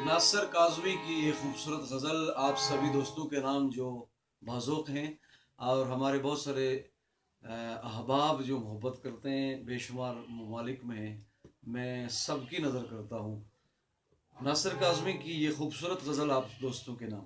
नासिर काज़मी की ये खूबसूरत गज़ल आप सभी दोस्तों के नाम जो बाज़ौक़ हैं और हमारे बहुत सारे अहबाब जो मोहब्बत करते हैं बेशुमार ममालिक में हैं, मैं सबकी नज़र करता हूँ। नासिर काज़मी की ये खूबसूरत गज़ल आप दोस्तों के नाम।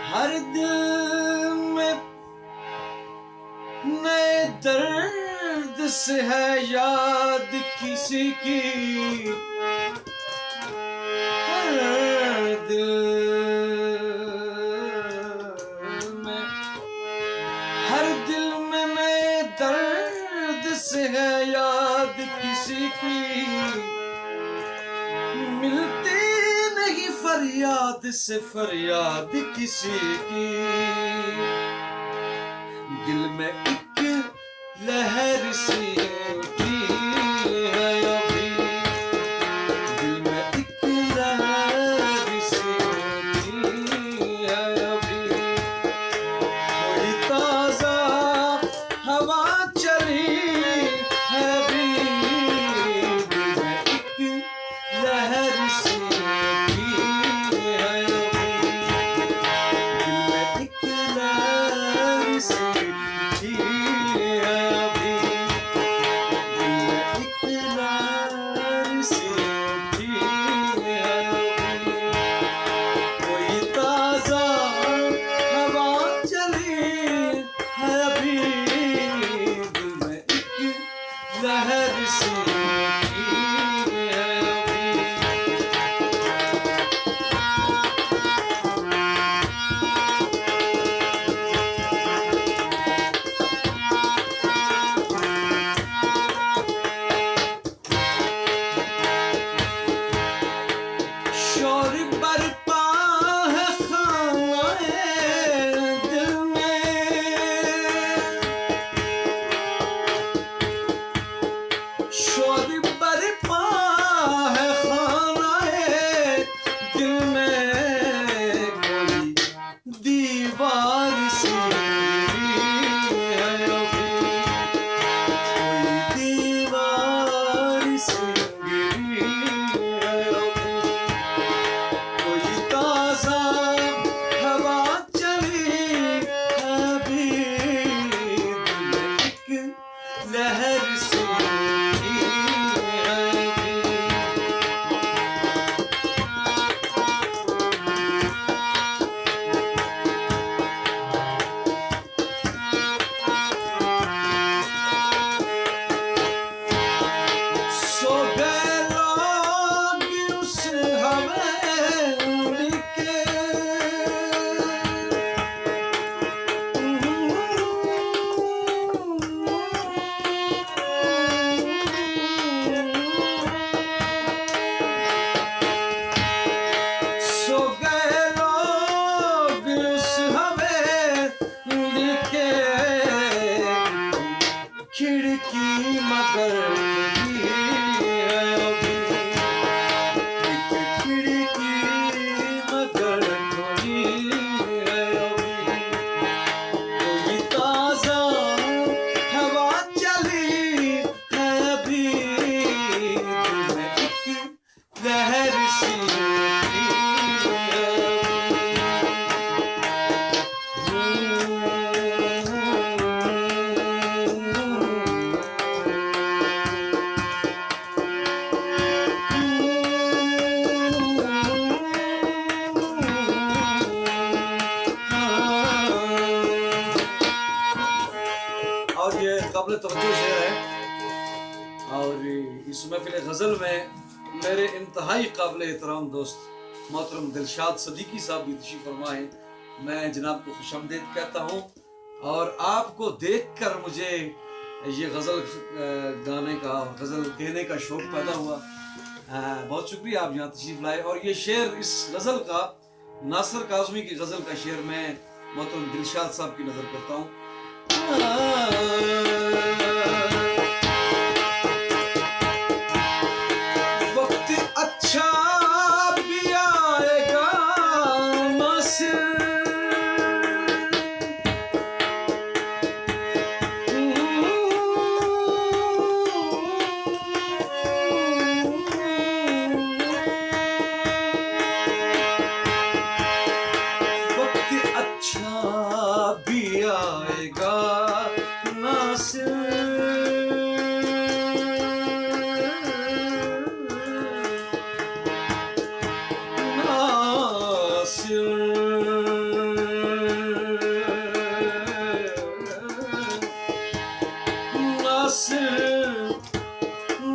हर दिल में नए दर्द से है याद किसी की, हर दिल में हर दिल में नए दर्द से है याद किसी की, मिलती नहीं फरियाद से फरियाद किसी की। दिल में एक लहर सी उठी है अभी, दिल में एक लहर सी उठी है अभी, कोई ताजा हवा चली है अभी, दिल में एक लहर सी उठी है अभी, दिल में एक लहर सी लहर सी शोर बरपा है खाने दिल में, शोर बरपा है खाने दिल में, कोई दीवार सी है अभी, कोई दीवार सी है अभी, कोई ताजा हवा चली है अभी, दिल में एक लहर सी सो गए लोग उस हवेली के, सो गए लोग उस हवेली के, खिड़की मगर खुली है अभी, एक खिड़की मगर खुली है अभी, कोई ताजा हवा चली है अभी, दिल में एक लहर सी उठी है और ये काबिल तवज्जो शेर है। और इस महफिल गज़ल में मेरे इंतहाई काबिल एहतराम दोस्त मोहतरम दिलशाद सदीकी साहब भी तशरीफ़ फरमा है। मैं जनाब को खुशामदीद कहता हूँ और आपको देखकर मुझे ये गज़ल गाने का और गज़ल कहने का शौक़ पैदा हुआ। बहुत शुक्रिया आप यहाँ तशरीफ़ लाए। और ये शेर, इस गज़ल का, नासिर काज़मी की गज़ल का शेर मैं मोहतरम दिलशाद साहब की नज़र करता हूँ। वक्त अच्छा भी आएगा नासिर, वक्त अच्छा भी आएगा नासिर, नासिर,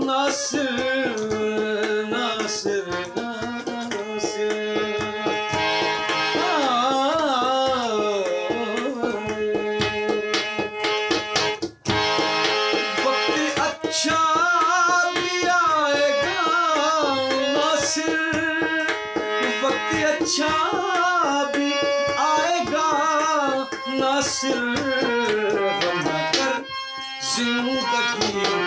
नासिर, नासिर, नासिर। वक्त अच्छा भी आएगा नासिर, वक्त अच्छा भी आएगा नासिर, गम न कर जिंदगी